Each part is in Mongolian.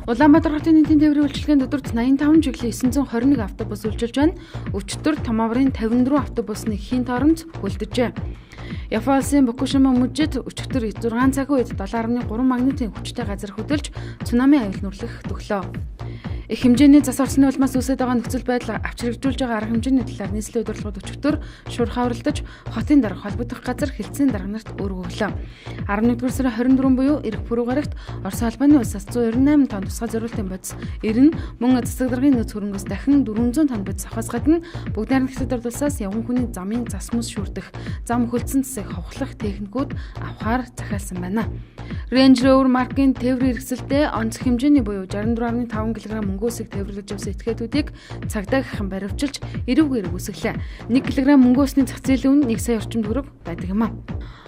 Улаанбаатар хотын нийтийн тээврийн үйлчилгээнд өдөрт 85 чиглэлийн 921 автобус үйлчилж байна. Өчигдөр Томооврын 54 автобусны хийн торонд үлджээ. Япон улсын Фукушима мужид өчигдөр 6 цагийн үед 7.3 магнитийн хүчтэй газар хөдөлж цунами аюул нүрлэх төглөө. Их хэмжээний зас орсны улмаас үүсэж байгаа нөхцөл байдал авч хэрэгжүүлж байгаа арга хэмжээний талаар нийслэлийн удирдлагууд өчигдөр шуурхаа уралдаж хотын дарга холбогдох газар хэлтсийн дарга нарт өргөглөө. 11-р сарын 24 буюу эрх пүрэв гарагт Орос албаны улсаас 198 тонн тусгай зориултын бодис 90 мөн засаг даргын нөөц хөрөнгөөс дахин 400 тонн бодис авахаас гадна бүгд найрамд хэсэгт улсаас явган хүний замын зас мөс шүрдэх, зам хөлдсөн засыг ховхлох техникүүд авахаар захиалсан байна. Range Rover маркийн тээврийн хэрэгсэлдээ онцгой хэмжээний буюу 64.5 кг мөнгөөсийг тээвэрлэж явсан этгээдүүдийг цагдаа гахын баривчилж эрүүг үсгэлээ. 1 кг мөнгөөсний зах зээлийн үн 1 сая орчим төгрөг байдаг юм а.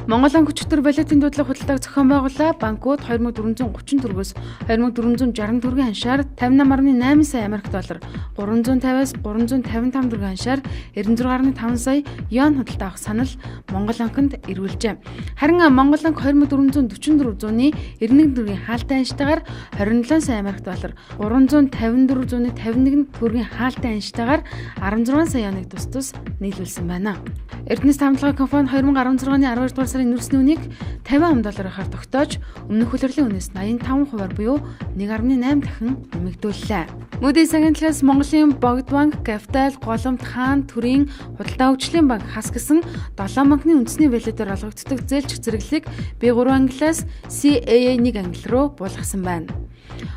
Монгол банк өчигдөр валютын дуудлага худалдааг зохион байгууллаа. Банкуд 2430 төгрөгөөс 2460 төгрөгийн ханшаар 58.8 сая Америк доллар, 350-аас 355 төгрөгийн ханшаар 96.5 сая йен худалдаа авах санал Монгол банкнд ирүүлжээ. Харин Монгол банк 2444.91 төгрөгийн хаалттай ханштайгаар 27 сая Америк доллар, 354.51 төгрөгийн хаалттай ханштайгаар 16 сая йеныг тус нийлүүлсэн байна. Эрдэнэс хамтлагын компани 2016 оны 12 дугаар сарын нүүрсний үнийг $50 тогтоож өмнөх хөлөрлийн үнээс 85% буюу 1.8 дахин нэмэгдүүллээ. Moody's агентлагаас Монголын Богд банк, Capital, Голомт, Хаан, Төрийн, Худалдаа хөгжлийн банк хас гэсэн 7 банкны үндэсний валютаар олгогддог зээлч зэрэглэлийг B3 ангиллаас CAA1 ангилал руу буулгасан байна.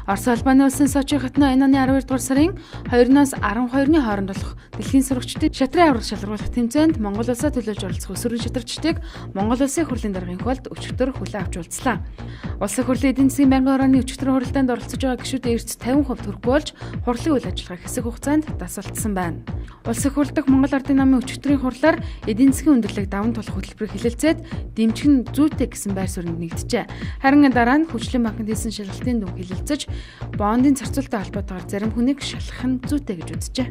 Орос албаны улсын Сочи хотно энэ оны 12 дугаар сарын 2-оос 12-ны хооронд болох дэлхийн сурагчдын шатрын аврал шалгаруулах тэмцээнд Монгол улсаа төлөөлж оролцох өсвөрийн шатрчдыг Монгол улсын хурлын даргын хувьд өчигдөр хүлээн авч уулзлаа. Улсын хурлын эдийн засгийн байнгын хорооны өчигдрийн хуралдаанд оролцож байгаа гишүүдийн эрс 50% төрөхгүй болж хурлын үйл ажиллагаа хэсэг хугацаанд дасалтсан байна. Улсын хурл дахь Монгол Ардын намын өчигдрийн хурлаар эдийн засгийн өндөрлөг даван тулах хөтөлбөрийг хэлэлцээд дэмжих нь зүйтэй гэсэн байр суурьнд нэгджээ. Харин дараа нь Хөгжлийн банкнд хийсэн шалгалтын дүн хэлэлцэж бондын зарцуулалттай холбоотойгоор зарим хүнийг шалгах нь зүйтэй гэж үзжээ.